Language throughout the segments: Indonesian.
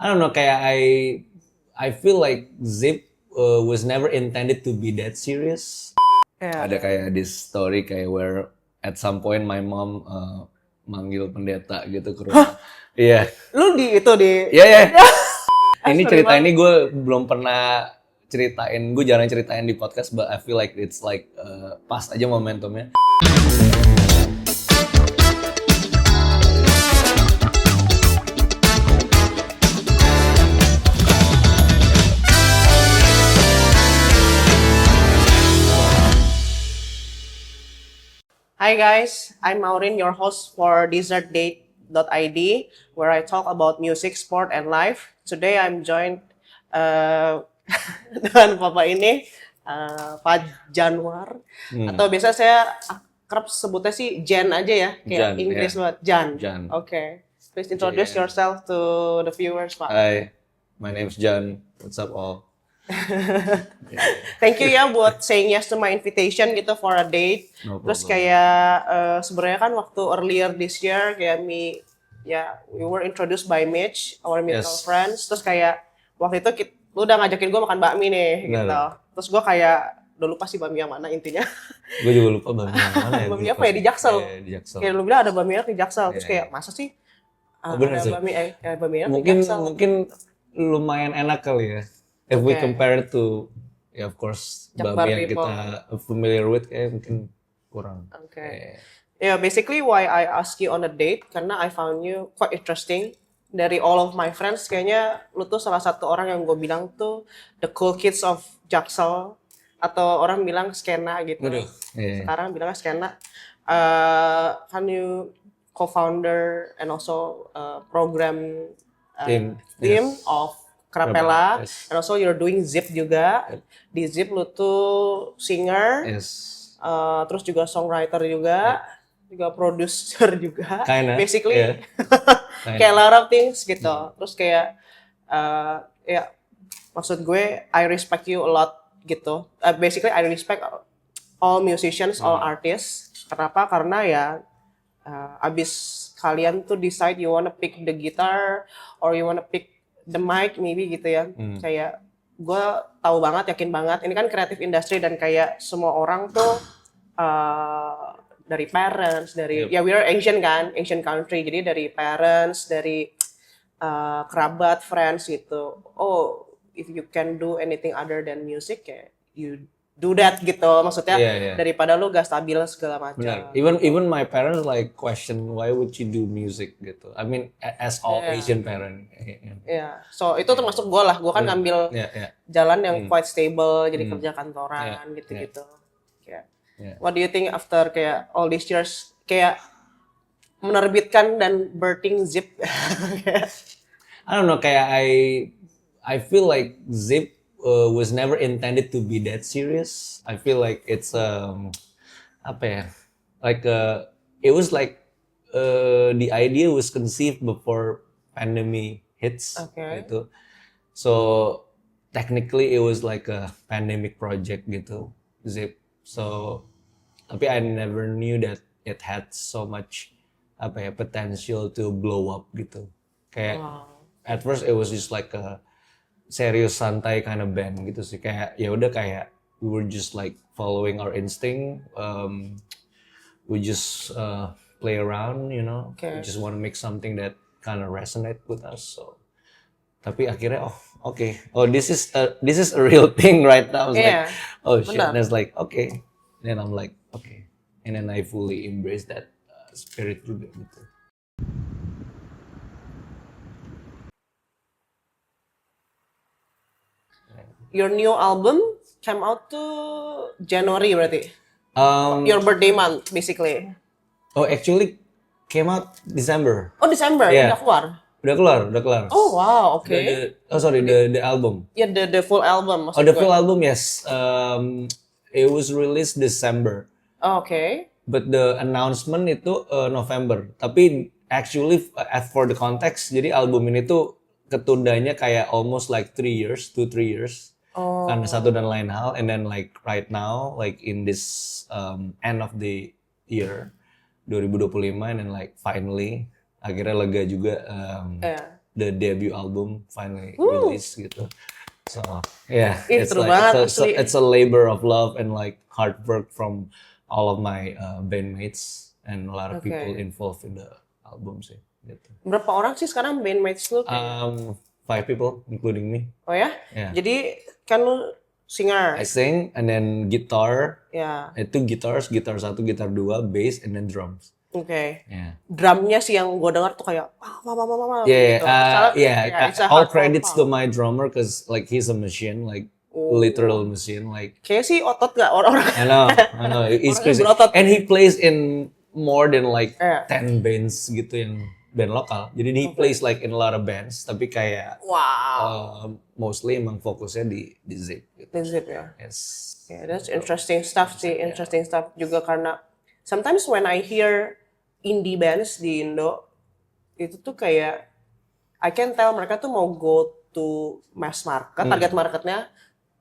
I don't know, kayak I feel like Zip was never intended to be that serious. Yeah. Ada kayak this story kayak where at some point my mom manggil pendeta gitu ke rumah. Iya. Lu di itu di Iya, iya. Ini Sorry, cerita Bang. ini gue belum pernah ceritain, gue jarang ceritain di podcast, but I feel like it's like pas aja momentumnya. Hi guys, I'm Maureen, your host for DesertDate.id, where I talk about music, sport, and life. Today I'm joined dengan Bapak ini, Pak Janwar, atau biasa saya akrab sebutnya sih Jan aja ya, kayak Jan, Inggris yeah. banget, Jan. Jan. Okay, please introduce Jan. yourself to the viewers, Pak. Hi, my name's John. What's up all? Thank you ya buat saying yes to my invitation gitu for a date. No Terus problem. kayak sebenarnya kan waktu earlier this year kayak we were introduced by Mitch, our mutual Yes. friends. Terus kayak waktu itu lu udah ngajakin gue makan bakmi nih Benar. gitu. Terus gue kayak udah lupa sih bakmi yang mana intinya. Gue juga lupa bakmi yang mana ya. Bakmi Gue apa ya, di Jaksel. Iya, di Jaksel. Kayak lu bilang ada bakmi enak di Jaksel. Terus Iya, kayak masa sih bener ada sih. bakmi enak di Mungkin Jaksel. mungkin lumayan enak kali ya. If we Okay. compare it to, ya of course, Jakbar bakmi yang people. kita familiar with kayak mungkin kurang. Okay. Yeah, basically why I ask you on a date karena I found you quite interesting. Dari all of my friends kayaknya lu tuh salah satu orang yang gue bilang tuh the cool kids of Jaksel, atau orang bilang skena gitu. Waduh. Iya. Sekarang bilangnya skena. Kan you co-founder and also program Team, team yes. of Krapela, Yes. and also you're doing Zip juga. Di Zip lu tuh singer. Yes. Terus juga songwriter juga, juga producer juga. Kinda, Basically, yeah. kayak a lot of things gitu. Terus kayak, ya maksud gue, I respect you a lot gitu. Basically, I respect all musicians, all artists. Kenapa? Karena ya, abis kalian tuh decide you wanna pick the guitar or you wanna pick the mic maybe gitu ya. Kayak gue tahu banget, yakin banget ini kan creative industry dan kayak semua orang tuh dari parents, dari ya we are Asian kan, Asian country, jadi dari parents, dari kerabat, friends gitu. Oh, if you can do anything other than music, kayak you do that gitu. Maksudnya Yeah. daripada lu gak stabil segala macam. Benar. Even my parents like question why would you do music gitu. I mean as all Asian parent. Ya, so itu termasuk gue lah. Gue kan ngambil Yeah. jalan yang quite stable, jadi kerja kantoran gitu-gitu. Kayak, what do you think after kayak all these years kayak menerbitkan dan birthing Zip? I don't know, kayak I feel like Zip was never intended to be that serious. I feel like it's apa ya? Like it was like the idea was conceived before pandemic hits Okay. gitu. So technically it was like a pandemic project gitu, Zip. So tapi I never knew that it had so much apa ya potential to blow up gitu. Kayak at first it was just like a serius santai kind of band gitu sih, kayak ya udah kayak we were just like following our instinct, we just play around, you know. Okay. We just want to make something that kind of resonate with us. So tapi akhirnya this is a real thing right now. I was Yeah, like oh shit, benar. and it's like okay, then I'm like okay, and then I fully embrace that spirit juga gitu. Your new album came out to January berarti. Your birthday month basically. Oh actually came out December. Oh, Desember Yeah. udah keluar. Udah keluar. Oh wow, oke. The album. Ya the full album maksud Oh, the gue. full album, yes. It was released December, Oh, oke. but the announcement itu November. Tapi actually, as for the context, jadi album ini tuh ketundanya kayak almost like 3 years, 2-3 years. Oh. Karena satu dan lain hal, and then like right now, like in this end of the year 2025, and then like finally akhirnya lega juga. Yeah. the debut album finally released gitu. So yeah, Ih, it's seru like banget it's a, asli. it's a labor of love and like hard work from all of my bandmates and a lot of people Oke. involved in the album sih gitu. Berapa orang sih sekarang bandmates lu kayak? 5 people including me. Oh ya? Yeah. Jadi kan lu singer. I sing and then guitar. Ya, Itu guitars, gitar 1, gitar 2, bass and then drums. oke. Yeah. Drumnya sih yang gue dengar tuh kayak Yeah, gitu. Soalnya kayak it's a all hardcore credits to punk. my drummer because like he's a machine, like Oh. literal machine, like Kayaknya sih otot gak orang-orang. I know, he's Orangnya crazy, berotot. and he plays in more than like Iya. 10 bands gitu yang band lokal. Jadi he plays like in a lot of bands, tapi kayak Wow. mostly emang fokusnya di Zip gitu. That's it ya. Yes. Yeah, that's interesting stuff sih. Interesting stuff juga karena sometimes when I hear indie bands di Indo itu tuh kayak I can tell mereka tuh mau go to mass market, target marketnya,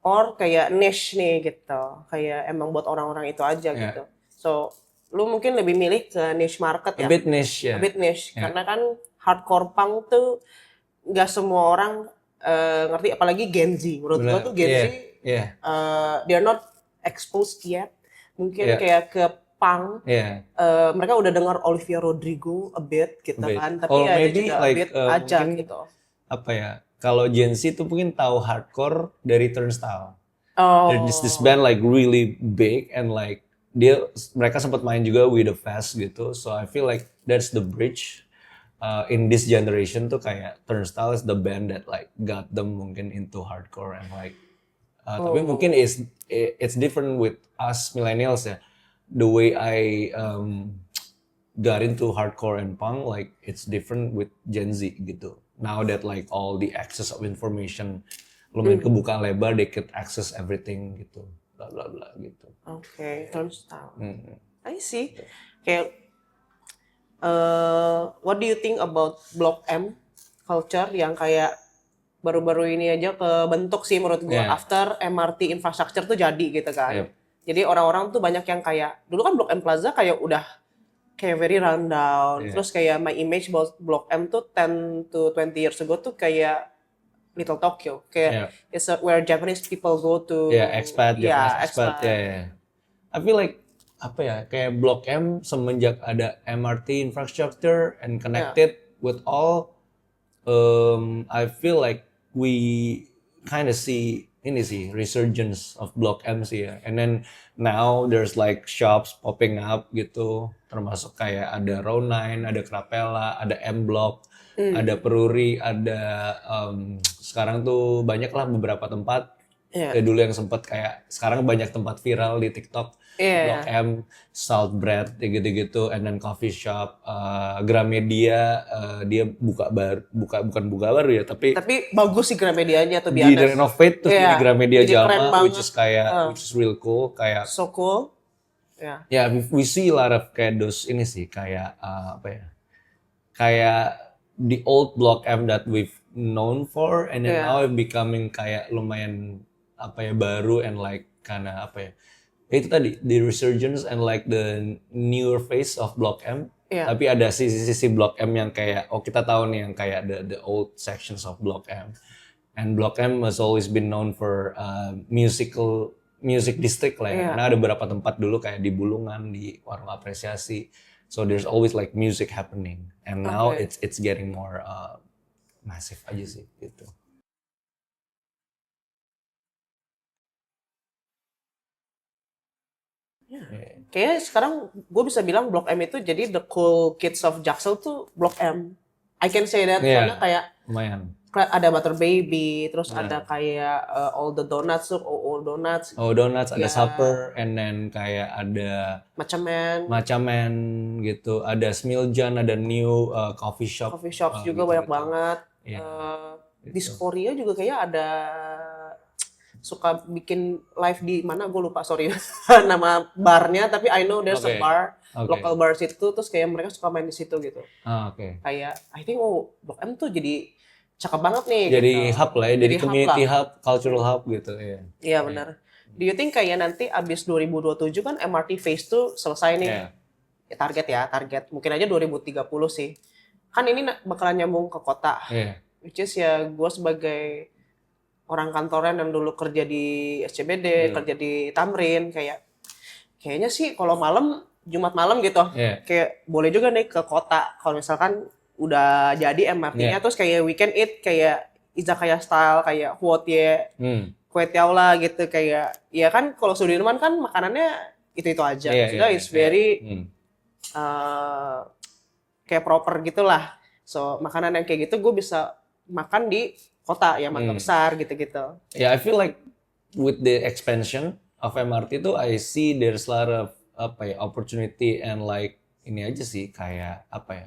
or kayak niche nih gitu. Kayak emang buat orang-orang itu aja gitu. So, lu mungkin lebih milih ke niche market A ya? bit niche, A yeah. bit niche. Karena kan hardcore punk tuh nggak semua orang ngerti, apalagi Gen Z. Menurut gua tuh Gen Z, Yeah. they're not exposed yet. Mungkin Yeah. kayak ke punk, Yeah. mereka udah dengar Olivia Rodrigo a bit gitu A bit. kan, tapi Or ya maybe itu juga a like, bit aja mungkin gitu. Apa ya? Kalau Gen Z tuh mungkin tahu hardcore dari Turnstile. Oh, There's this band like really big and like mereka sempat main juga with the Fast gitu. So I feel like that's the bridge in this generation tuh kayak Turnstile is the band that like got them mungkin into hardcore and like tapi mungkin it's different with us millennials ya. The way I got into hardcore and punk like it's different with Gen Z gitu. Now that like all the access of information lumayan kebuka lebar, they could access everything gitu, bla bla bla gitu. Oke, Turnstile. Hmm. I see. Kayak, what do you think about Block M culture yang kayak baru-baru ini aja kebentuk sih menurut gua Yeah. after MRT infrastructure tuh jadi gitu kan. Yep. Jadi orang-orang tuh banyak yang kayak dulu kan Blok M Plaza kayak udah kayak very rundown. Yeah. Terus kayak my image about Blok M tuh 10 to 20 years ago tuh kayak Little Tokyo. Kayak it's where Japanese people go to. Yeah, expat, Yeah, Japanese expat. Yeah. I feel like apa ya, kayak Blok M semenjak ada MRT infrastructure and connected with all, I feel like we kind of see ini sih resurgence of Blok M sih ya. And then now there's like shops popping up gitu, termasuk kayak ada Row 9, ada Krapela, ada M Block, ada Peruri, ada sekarang tuh banyak lah beberapa tempat. Kayak dulu yang sempet kayak sekarang banyak tempat viral di TikTok. Blok M, Salt Bread, gitu-gitu, and then coffee shop, Gramedia, dia bukan buka baru ya, tapi bagus sih Gramedianya tuh di biasa. renovate terus jadi Gramedia jadi keren Jalma, which banget. is real cool, kayak So cool. Yeah. yeah, we see a lot of kayak those ini sih kayak apa ya, kayak the old Block M that we've known for, and then now it becoming kayak lumayan apa ya baru and like karena apa ya. Itu tadi the resurgence and like the newer face of Block M. Tapi ada sisi-sisi Block M yang kayak kita tahu nih yang kayak the old sections of Block M. And Block M has always been known for music district lah ya. Karena ada beberapa tempat dulu kayak di Bulungan, di Warung Apresiasi. So there's always like music happening. And now it's getting more massive aja sih gitu. Kayaknya sekarang gue bisa bilang Blok M itu jadi the cool kids of Jaksel tuh Blok M. I can say that karena kayak lumayan. Ada Butter Baby, terus ada kayak All the Donuts tuh, All Donuts. Oh Donuts, ada Supper, and then kayak ada Macaman gitu, ada Smiljan, ada New coffee shop. Coffee shops juga banyak banget. Diskoria juga kayak ada suka bikin live di mana gue lupa sorry nama barnya, tapi I know there's a bar, local bar situ, terus kayak mereka suka main di situ gitu. Kayak I think Blok M tuh jadi cakep banget nih. Jadi gitu. hub lah ya, jadi community hub, cultural hub gitu ya. Iya benar. Do you think kayak nanti abis 2027 kan MRT phase tuh selesai nih? Ya, target mungkin aja 2030 sih. kan ini bakalan nyambung ke kota, Iya. which is ya gue sebagai orang kantoran yang dulu kerja di SCBD, kerja di Tamrin, kayaknya sih kalau malam Jumat malam gitu, Iya. kayak boleh juga nih ke kota kalau misalkan udah jadi MRT-nya, terus kayak weekend eat kayak izakaya style kayak huotie, kue tiao lah gitu, kayak ya kan kalau Sudirman kan makanannya itu aja, Iya, sudah iya, is iya. very kayak proper gitulah. So makanan yang kayak gitu gue bisa makan di kota yang agak besar gitu-gitu. Yeah, I feel like with the expansion of MRT tuh I see there's a lot of apa ya opportunity and like ini aja sih kayak apa ya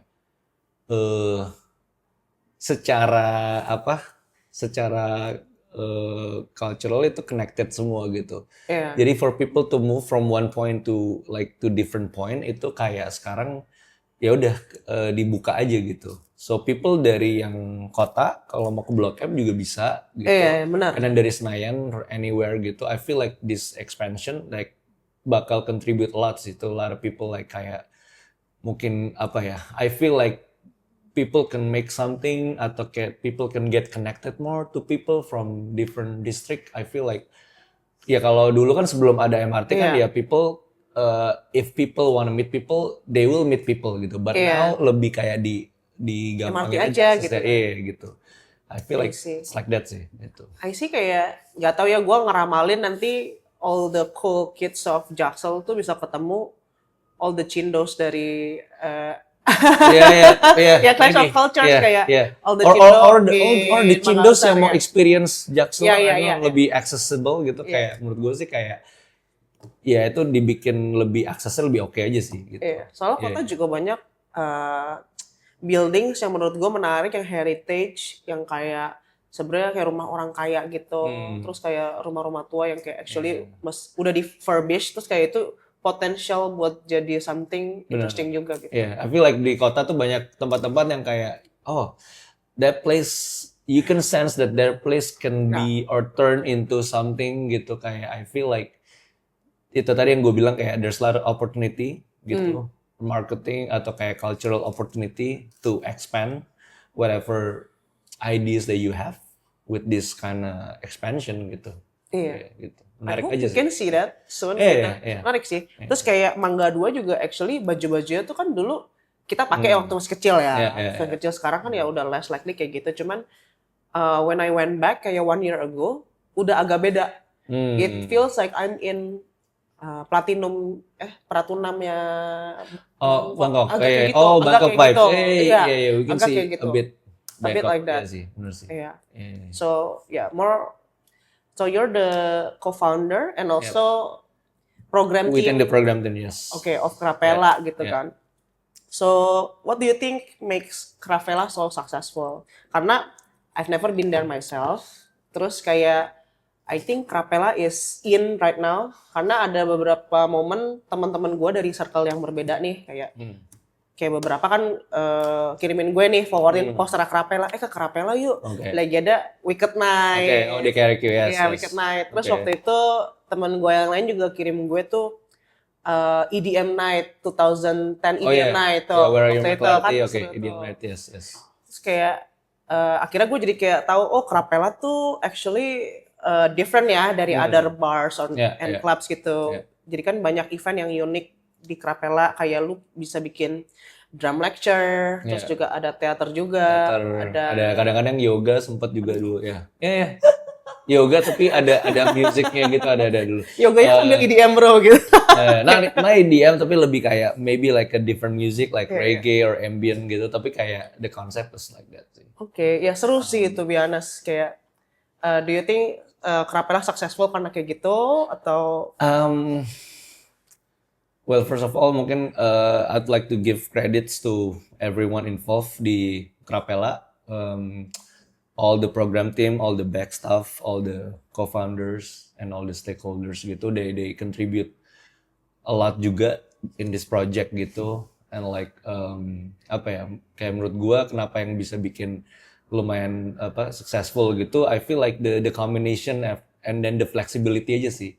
secara apa secara cultural itu connected semua gitu. Iya. Jadi for people to move from one point to like to different point itu kayak sekarang ya udah dibuka aja gitu. So people dari yang kota kalau mau ke Blok M juga bisa gitu. Iya, benar. And then dari Senayan or anywhere gitu. I feel like this expansion like bakal contribute a lot sih to a lot of people like kayak mungkin apa ya. I feel like people can make something atau kayak people can get connected more to people from different district. I feel like ya kalau dulu kan sebelum ada MRT kan ya people if people wanna meet people they will meet people gitu. But now lebih kayak di gampangin MRT aja gitu. Iya gitu. I feel like sih. it's like that sih gitu. I see kayak nggak tahu ya gue ngeramalin nanti all the cool kids of Jaksel tuh bisa ketemu all the cindos dari ya Clash of Cultures kayak all the or the cindos yang mau ya. experience Jaksel Iya. lebih accessible gitu kayak menurut gue sih kayak ya itu dibikin lebih accessible lebih oke aja sih gitu. Iya, soalnya kota juga banyak buildings yang menurut gue menarik yang heritage yang kayak sebenarnya kayak rumah orang kaya gitu, terus kayak rumah-rumah tua yang kayak actually udah di furbish, terus kayak itu potensial buat jadi something interesting juga gitu. Yeah, I feel like di kota tuh banyak tempat-tempat yang kayak that place you can sense that their place can be or turn into something gitu kayak I feel like itu tadi yang gue bilang kayak there's a lot of opportunity gitu marketing atau kayak cultural opportunity to expand whatever ideas that you have with this kind of expansion gitu. Iya. Gitu. Menarik aja sih. You can see that soon. Menarik sih. Terus kayak Mangga 2 juga actually baju-bajunya tuh kan dulu kita pakai waktu masih kecil ya. Waktu kecil sekarang kan ya udah less likely kayak gitu. Cuman when I went back kayak 1 year ago udah agak beda. It feels like I'm in Pratunamnya Bangkok. Gitu. Bangkok vibes. Gitu. Yeah, we can see gitu. a bit Bangkok like that. Ya sih, bener sih. Yeah. So more. So you're the co-founder and also program within team. the program team, yes. Okay, of Krapela gitu kan. So what do you think makes Krapela so successful? Karena I've never been there myself. Terus kayak I think Krapela is in right now karena ada beberapa momen teman-teman gue dari circle yang berbeda nih kayak beberapa kan kirimin gue nih forwardin poster Krapela, ke Krapela yuk. Lagi ada Wicked Night. Di KRQ ya. Iya, Wicked Night. Terus waktu itu temen gue yang lain juga kirim gue tuh EDM Night 2010 EDM Night tuh. Waktu itu kan EDM Night, yes. Terus kayak akhirnya gue jadi kayak tahu Krapela tuh actually different ya dari other bars and clubs gitu. Jadi kan banyak event yang unik di Krapela, kayak lu bisa bikin drum lecture, terus juga ada teater juga, ada kadang-kadang yoga sempat juga dulu ya. Yoga tapi ada musiknya gitu ada dulu. Yoganya sambil EDM bro gitu. Nah EDM tapi lebih kayak maybe like a different music like reggae or ambient gitu, tapi kayak the concept is like that sih. Oke, ya seru sih to be honest. Kayak do you think Krapela successful karena kayak gitu atau well, first of all, mungkin I'd like to give credits to everyone involved di Krapela, all the program team, all the back staff, all the co-founders, and all the stakeholders gitu. They contribute a lot juga in this project gitu. And like kayak menurut gua kenapa yang bisa bikin lumayan successful gitu. I feel like the combination and then the flexibility aja sih.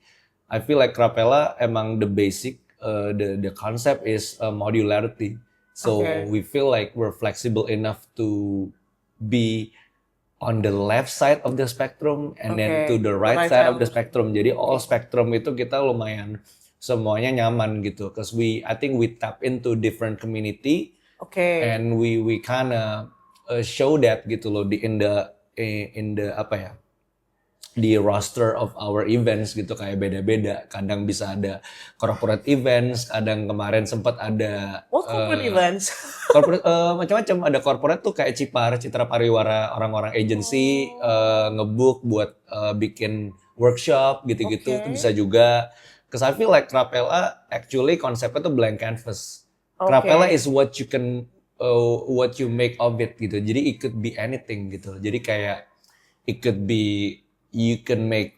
I feel like Krapela emang the basic. The concept is modularity. So Okay. we feel like we're flexible enough to be on the left side of the spectrum and then to Okay. the The right right side side of of the the spectrum. Jadi all spectrum itu kita lumayan semuanya nyaman gitu. Cause I think we tap into different community Okay. and we kinda show that gitu loh in the apa ya, di roster of our events gitu, kayak beda-beda. Kadang bisa ada corporate events, kadang kemarin sempat ada What corporate events? corporate macam-macam. Ada corporate tuh kayak Citra Pariwara, orang-orang agency ngebook buat bikin workshop gitu-gitu. Itu Okay. bisa juga. Cause I feel like Krapela actually konsepnya tuh blank canvas. Krapela Okay. is what what you make of it gitu. Jadi it could be anything gitu. Jadi kayak it could be you can make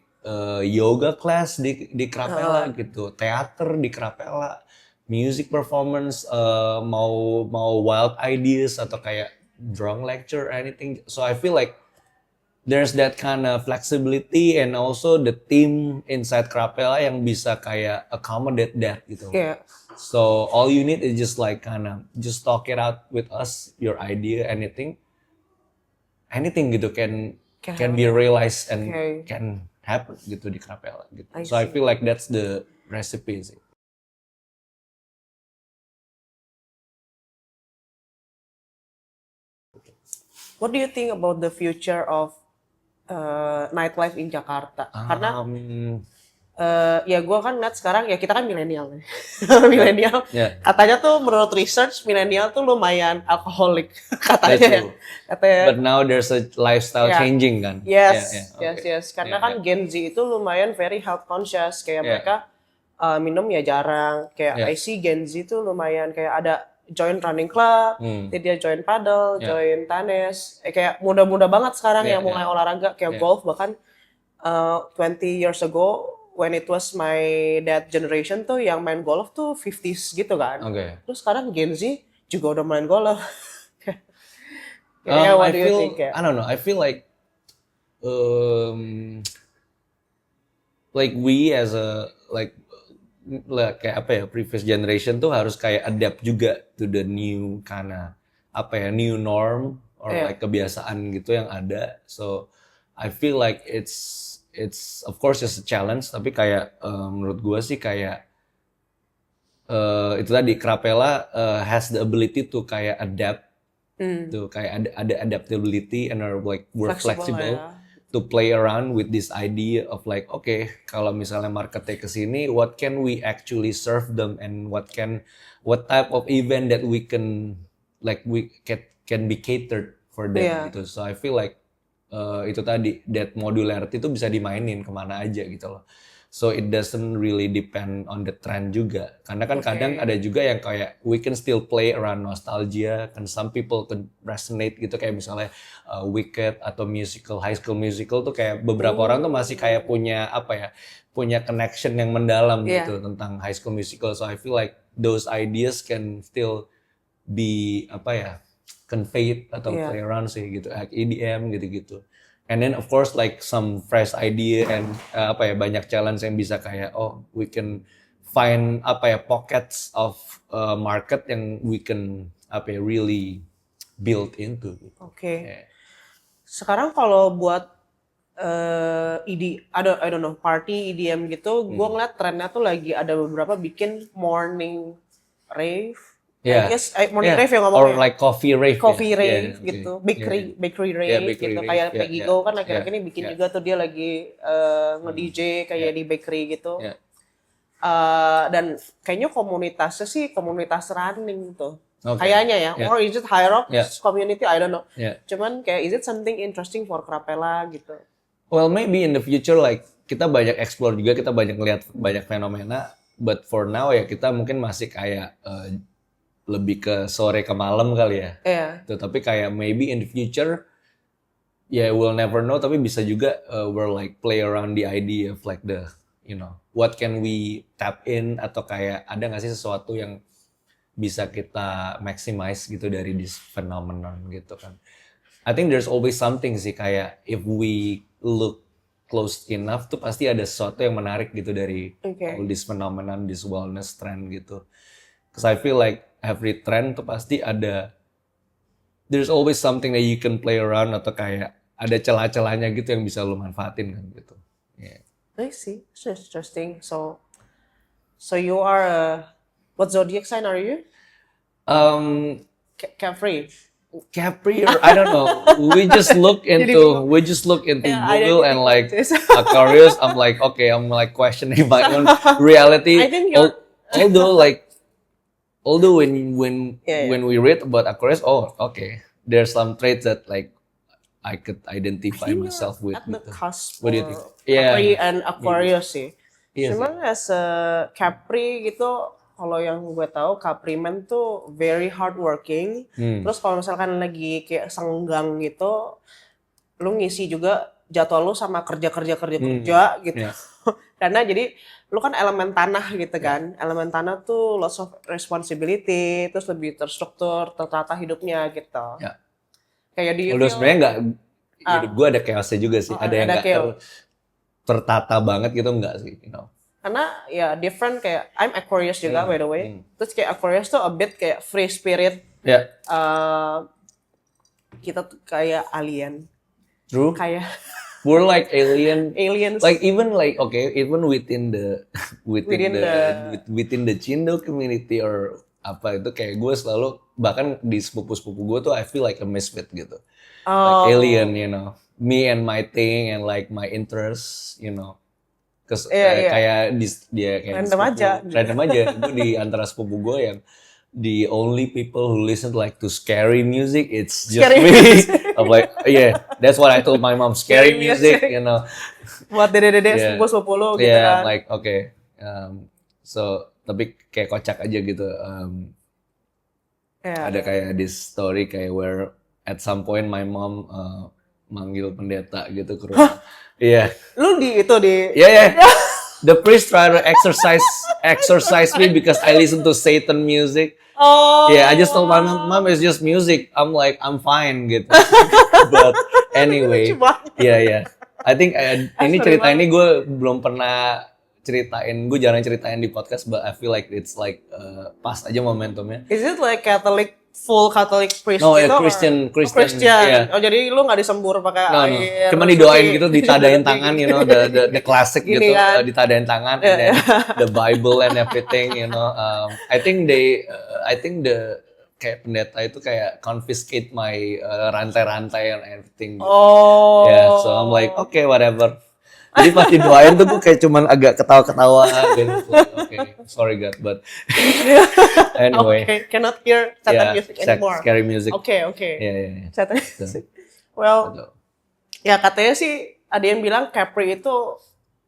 yoga class di Krapela gitu, teater di Krapela, music performance, mau wild ideas atau kayak drawing lecture anything. So I feel like there's that kind of flexibility and also the team inside Krapela yang bisa kayak accommodate that gitu. Yeah. So all you need is just like kind of just talk it out with us, your idea, anything gitu can be realized and Okay. can happen gitu di Krapela gitu. I So I see. feel like that's the recipe sih. What do you think about the future of nightlife in Jakarta? Karena ya gue kan ngeliat sekarang ya kita kan milenial nih. Milenial. Yeah. Katanya tuh menurut research milenial tuh lumayan alkoholik katanya That's ya. true. Katanya. But now there's a lifestyle Yeah. changing kan. Yes, Yeah, okay. yes. Karena Yeah, kan Gen Z itu lumayan very health conscious. Kayak Yeah. mereka minum ya jarang. Kayak Yeah. I see Gen Z itu lumayan kayak ada join running club, dia join paddle, Yeah. join tenis. Kayak muda-muda banget sekarang Yeah, yang mulai yeah. olahraga kayak Yeah. golf. Bahkan 20 years ago when it was my dad generation tuh yang main golf tuh 50s gitu kan. Okay. Terus sekarang Gen Z juga udah main golf. Yeah, what I do you feel think? Yeah. I don't know. I feel like we as a kayak apa ya, previous generation tuh harus kayak adapt juga to the new kinda apa ya, new norm or Yeah. like kebiasaan gitu yang ada. So I feel like it's of course just a challenge, tapi kayak menurut gua sih kayak itu tadi Krapela has the ability to kayak adapt tuh, kayak ada adaptability and are like we're flexible Ya. to play around with this idea of like okay, kalau misalnya marketnya kesini, what can we actually serve them and what type of event that we can like we can be catered for them Yeah. gitu. So I feel like itu tadi that modularity itu bisa dimainin kemana aja gitu loh. So it doesn't really depend on the trend juga. Karena kan kadang ada juga yang kayak we can still play around nostalgia. Kan some people can resonate gitu, kayak misalnya Wicked atau High School Musical tuh kayak beberapa orang tuh masih kayak punya apa ya, punya connection yang mendalam gitu tentang High School Musical. So I feel like those ideas can still be apa ya, conveyed atau play around sih gitu, like EDM gitu-gitu. And then of course like some fresh idea and apa ya, banyak challenge yang bisa kayak we can find apa ya, pockets of market yang we can apa ya, really build into. Oke. Yeah. Sekarang kalau buat I don't know, party EDM gitu, gue ngeliat trennya tuh lagi ada beberapa bikin morning rave. Yeah. Yes, morning rave yang or ngomongnya. like coffee rave. Coffee ya. rave Yeah, gitu, okay. bakery rave Yeah, bakery gitu, rave. kayak Yeah, Peggy yeah. Go kan akhir-akhir Yeah, ini bikin yeah. juga tuh, dia lagi nge-DJ kayak di bakery gitu. Yeah. Dan kayaknya komunitasnya sih komunitas running tuh. Okay. Kayaknya ya, Yeah. or is it high rock Yeah. community, I don't know. Yeah. Cuman kayak is it something interesting for Krapela gitu. Well, maybe in the future like kita banyak explore juga, kita banyak lihat banyak fenomena, but for now ya kita mungkin masih kayak lebih ke sore ke malam kali ya. Iya. Tuh, tapi kayak maybe in the future ya we'll never know, tapi bisa juga we're like play around the idea of like the what can we tap in, atau kayak ada nggak sih sesuatu yang bisa kita maximize gitu dari this phenomenon gitu kan. I think there's always something sih, kayak if we look close enough tuh pasti ada sesuatu yang menarik gitu dari all this phenomenon, this wellness trend gitu. Cause I feel like every trend tuh pasti ada, there's always something that you can play around atau kayak ada celah-celahnya gitu yang bisa lu manfaatin kan gitu. Yeah. I see. So interesting. So you are what zodiac sign are you? Um, Capri. Capri or I don't know. We just look into Yeah, Google and like identity Aquarius. I'm like okay, I'm like questioning my own reality. I think you're- Although when Yeah, yeah. when we read about Aquarius, oh okay, there's some traits that like I could identify think myself you're with. at the Gitu. cusp What do you think? for Yeah. Capri and Aquarius sih. Iya Cuman as a Capri gitu, kalau yang gue tahu Capri man tuh very hardworking. Terus kalau misalkan lagi kayak senggang gitu, lu ngisi juga jadwal lu sama kerja gitu. Yeah. Karena jadi lu kan elemen tanah gitu kan. Elemen tanah tuh lots of responsibility, terus lebih terstruktur, tertata hidupnya gitu. Ya. Kayak di Although sebenarnya nggak, hidup gue ada chaosnya juga sih. Oh, Ada yang ada nggak chaos. tertata banget gitu nggak sih, you know. Karena ya different kayak I'm Aquarius juga by the way. Terus kayak Aquarius tuh a bit kayak free spirit. Ya, Kita tuh kayak alien. true. Kayak We're like aliens. Like even within the within the Cindo community or apa itu kayak gue selalu bahkan di sepupu-sepupu gue tuh I feel like a misfit gitu. Like alien, you know. Me and my thing and like my interests, you know. Cause kayak dia kayak Random aja. Random aja. Gue di antara sepupu gue yang the only people who listen like to scary music, it's just Scary me. music. I'm like, yeah, that's what I told my mom, scary music, you know. buat dede-dede Yeah. sepupu lu gitu Yeah, kan. I'm like, okay. So, tapi kayak kocak aja gitu. Ada kayak this story kayak where at some point my mom manggil pendeta gitu ke rumah. Iya. Lu di itu di Yeah. The priest try to exorcise me because I listen to Satan music. Oh. Yeah, I just told my mom it's just music. I'm like, I'm fine gitu. But anyway, Lucu banget. yeah. I think ini cerita ini gue belum pernah ceritain. Gue jarang ceritain di podcast, but I feel like it's like pas aja momentumnya. Is it like full Catholic priest No, gitu? Christian. Christian. Yeah. Oh, jadi lu nggak disembur pakai No. air. Cuma didoain gitu, ditadain tangan, you know, the classic Gini gitu, kan. ditadain tangan, and then the Bible and everything, you know. I think the kayak pendeta itu kayak confiscate my rantai-rantai and everything. Gitu. Oh. Yeah, so I'm like, okay, whatever. Jadi pas didoain tuh gue kayak cuman agak ketawa-ketawa gitu. Okay, sorry God, but anyway. Okay, cannot hear Satan music anymore. Scary music. Okay. Yeah. Satan music. Well, ya katanya sih ada yang bilang Capri itu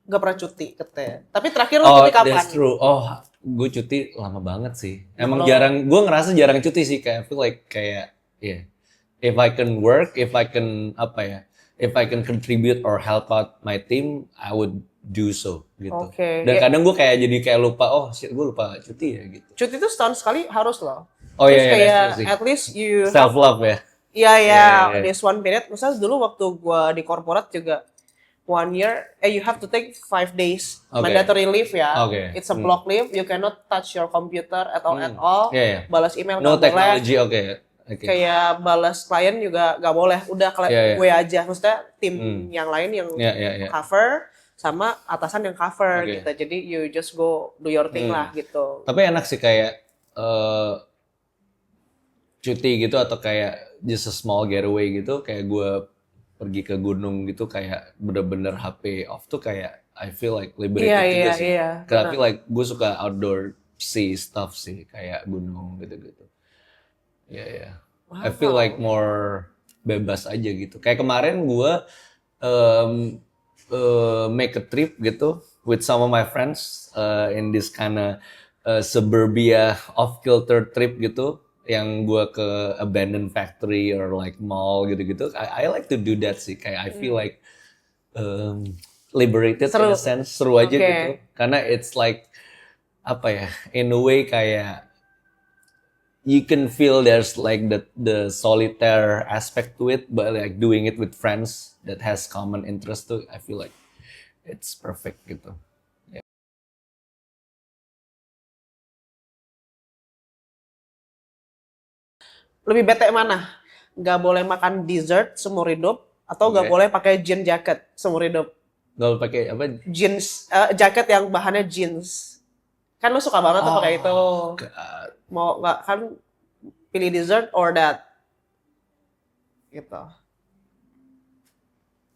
gak pernah cuti katanya. Tapi terakhir lu cuti kapan? That's true. Gue cuti lama banget sih. Emang gue ngerasa jarang cuti sih. Kayak I feel like kayak, yeah. If I can work, if I can contribute or help out my team, I would do so gitu. Okay. Dan kadang gue kayak jadi kayak lupa, gue lupa cuti ya gitu. Cuti itu setahun sekali harus loh. Oh Terus iya, kayak that's true sih. at least you Self love ya. Iya, Yeah. this one period. Misalnya dulu waktu gua di corporate juga 1 year, you have to take 5 days Okay. mandatory leave ya. Okay. It's a block leave. You cannot touch your computer at all. Yeah. Balas email No nggak boleh. technology, okay. Kayak balas klien juga nggak boleh. Udah Yeah. gue aja. Maksudnya tim yang lain yang Yeah. cover sama atasan yang cover Okay. gitu. Jadi you just go do your thing lah gitu. Tapi enak sih kayak cuti gitu atau kayak just a small getaway gitu, kayak gue pergi ke gunung gitu kayak bener-bener HP off tuh kayak I feel like liberated juga sih. Iya. Karena I feel like gue suka outdoor sea stuff sih, kayak gunung gitu-gitu. Yeah. Wow. I feel like more bebas aja gitu. Kayak kemarin gue make a trip gitu with some of my friends in this kinda suburbia off-kilter trip gitu, yang gue ke abandoned factory or like mall gitu-gitu. I like to do that sih. Kayak I feel like liberated in a sense, seru aja gitu. Karena it's like apa ya, in a way kayak you can feel there's like the solitaire aspect to it, but like doing it with friends that has common interest too, I feel like it's perfect gitu. Lebih bete mana? Nggak boleh makan dessert seumur hidup atau nggak Oke. boleh pakai jean jacket seumur hidup? Gak pakai apa? Jeans, jaket yang bahannya jeans. Kan lu suka banget tuh pakai itu. Oh, God. Mau nggak kan pilih dessert or that gitu.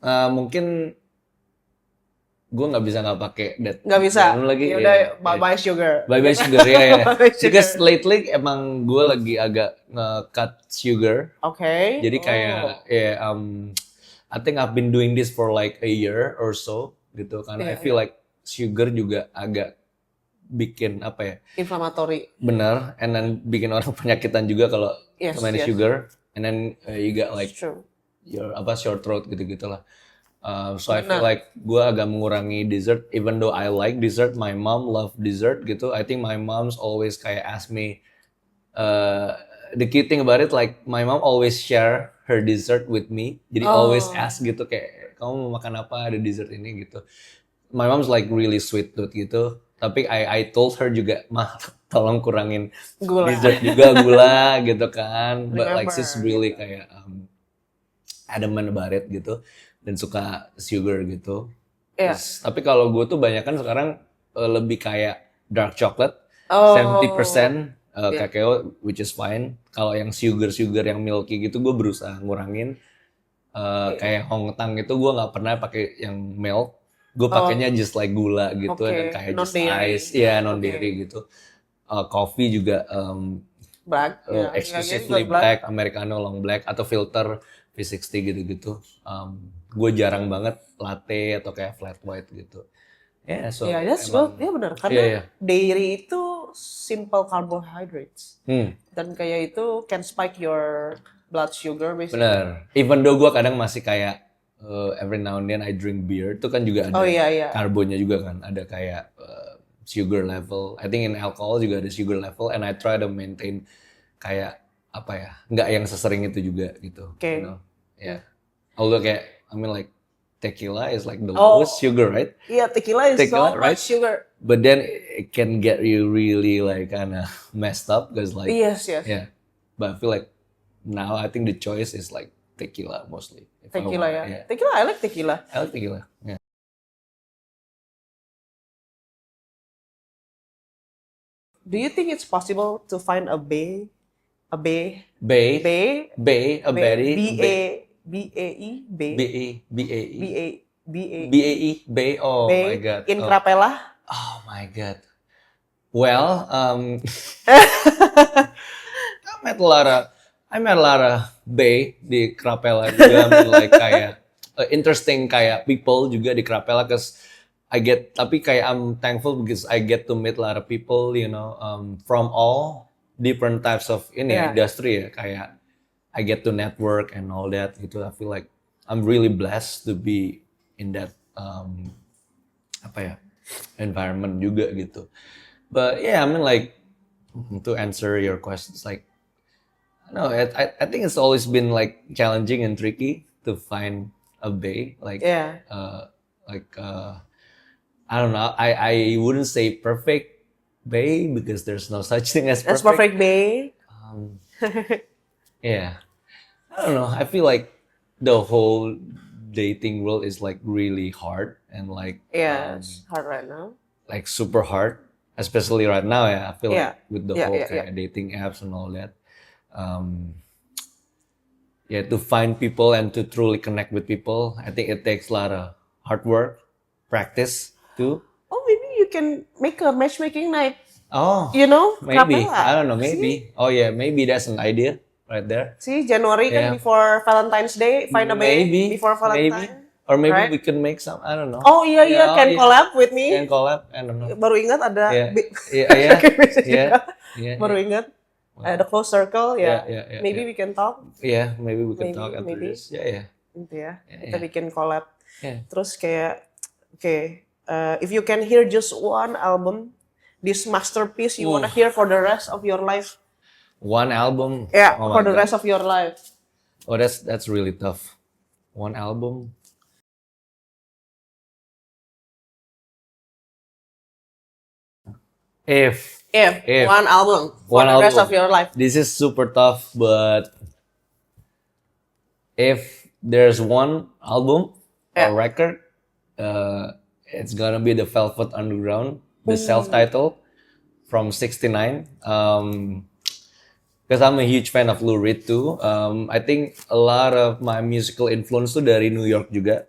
Mungkin gue nggak bisa nggak pakai that. Nggak bisa. Dan lagi Ya ya, udah ya. bye sugar. Bye bye sugar ya ya. Bye sugar. Because lately emang gue lagi agak nge-cut sugar. Oke. Jadi Oh. kayak ya I think I've been doing this for like a year or so gitu karena I Iya, feel like sugar juga agak bikin apa ya Inflammatory. benar and then bikin orang penyakitan juga kalau Yes, too many yes. sugar and then you got like It's true. your apa short throat gitu-gitu lah. So I feel Benar. like gue agak mengurangi dessert even though I like dessert, my mom love dessert gitu. I think my mom's always kayak ask me the cute thing about it like my mom always share her dessert with me. Jadi always ask gitu kayak kamu mau makan apa ada dessert ini gitu. My mom's like really sweet tooth gitu. Tapi I told her juga mah tolong kurangin Gula. dessert juga gula gitu kan. But like Remember, she's really kayak adamant about it gitu dan suka sugar gitu. Iya. Tapi kalau gue tuh banyak kan sekarang lebih kayak dark chocolate, Oh. 70% kakao, which is fine. Kalau yang sugar yang milky gitu gue berusaha ngurangin. Kayak Hongtang itu gue nggak pernah pakai yang milk. Gue pakainya just like gula gitu dan kayak just Non-dairy. ice, ya non dairy gitu. Coffee juga Black. Ya, exclusively black, americano long black atau filter V60 gitu-gitu. Gue jarang banget latte atau kayak flat white gitu. Yeah, so Ya, that's emang, good. Ya benar. Karena Iya, iya. dairy itu simple carbohydrates. Dan kayak itu can spike your blood sugar basically. Bener. Even though gue kadang masih kayak every now and then I drink beer, itu kan juga ada Oh iya, iya. karbonnya juga kan, ada kayak sugar level. I think in alcohol juga ada sugar level, and I try to maintain kayak apa ya, nggak yang sesering itu juga gitu. Oke. You know? Yeah. Although kayak, I mean like tequila is like the Oh. lowest sugar, right? Iya, tequila is Tequila, so right? much sugar. But then it can get you really like kind of messed up because like Yes, yes. yeah. But I feel like now I think the choice is like tequila mostly. If I Tequila want, ya. yeah. Tequila, I like tequila. I like tequila. Yeah. Do you think it's possible to find a bay, a bay, Bay, bay, Bay, a berry, B-A-E, bay, B-A-E, B-A, B-A, B-A-E, Bay. Oh bay my God. in Oh. Crapella? Oh my God. Well, I met a lot of Bay di Crapella juga. I mean, like kayak interesting kayak people juga di Crapella, cause tapi kayak I'm thankful because I get to meet a lot of people, you know, from all different types of industry ya, kayak I get to network and all that gitu. I feel like I'm really blessed to be in that environment juga gitu. But yeah, I mean like to answer your questions, like no, I think it's always been like challenging and tricky to find a bay, like Yeah. I don't know. I wouldn't say perfect bay because there's no such thing as That's perfect. perfect bay. Yeah, I don't know. I feel like the whole dating world is like really hard and like Yeah, it's hard right now. like super hard, especially right now. Yeah, I feel Yeah. like with the Yeah, whole yeah, kayak dating apps and all that. Yeah, to find people and to truly connect with people, I think it takes a lot of hard work, practice too. Oh, maybe you can make a matchmaking night. Oh, You know, maybe. Crapella. I don't know. Maybe. Oh yeah, maybe that's an idea right there. See, January Yeah. kan before Valentine's Day, find a bay Maybe. before Maybe. Valentine. Or maybe right? we can make some. I don't know. Oh iya iya, Yeah, can yeah. collab with me. Can collab. I don't know. Baru ingat ada Yeah. bi- Yeah. Yeah. Bisa Yeah. juga. Yeah. Baru ingat ada close circle ya. Yeah, Maybe yeah. we can talk Yeah. Maybe we can Maybe, talk after maybe. this. Yeah. Yeah. gitu ya. Yeah, Kita yeah. bikin collab. Yeah. Terus kayak if you can hear just one album, this masterpiece you wanna hear for the rest of your life. One album. Yeah, Oh my for the God. rest of your life. Oh, that's really tough. One album. If If one album for One the rest album. of your life. This is super tough, but if there's one album Yeah. or record, it's gonna be the Velvet Underground, the self-title from '69. Because I'm a huge fan of Lou Reed too. I think a lot of my musical influence tuh dari New York juga.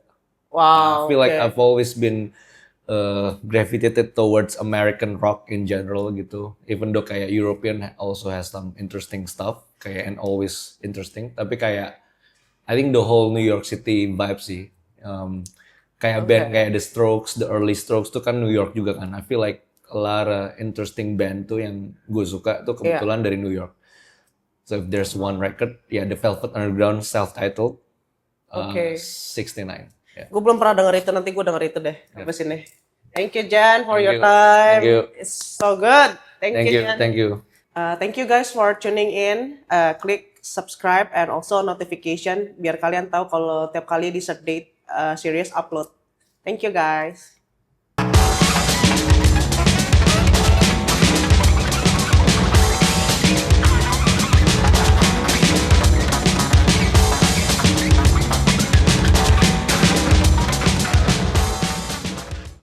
I Wow. feel like okay. I've always been gravitated towards American rock in general gitu. Even though kayak European also has some interesting stuff, kayak and always interesting. Tapi kayak I think the whole New York City vibe sih. Kayak band kayak The Strokes, the early Strokes tuh kan New York juga kan. I feel like a lot of interesting band tuh yang gue suka tuh kebetulan dari New York. So if there's one record, yeah, the Velvet Underground self-titled, 69. Yeah. Gue belum pernah denger itu, nanti gue denger itu deh habis ini. Thank you Jan for Thank your you. time. Thank you. It's so good. Thank you Jan. Thank you. Thank you guys for tuning in. Klik subscribe and also notification biar kalian tahu kalau tiap kali di set date series upload. Thank you guys.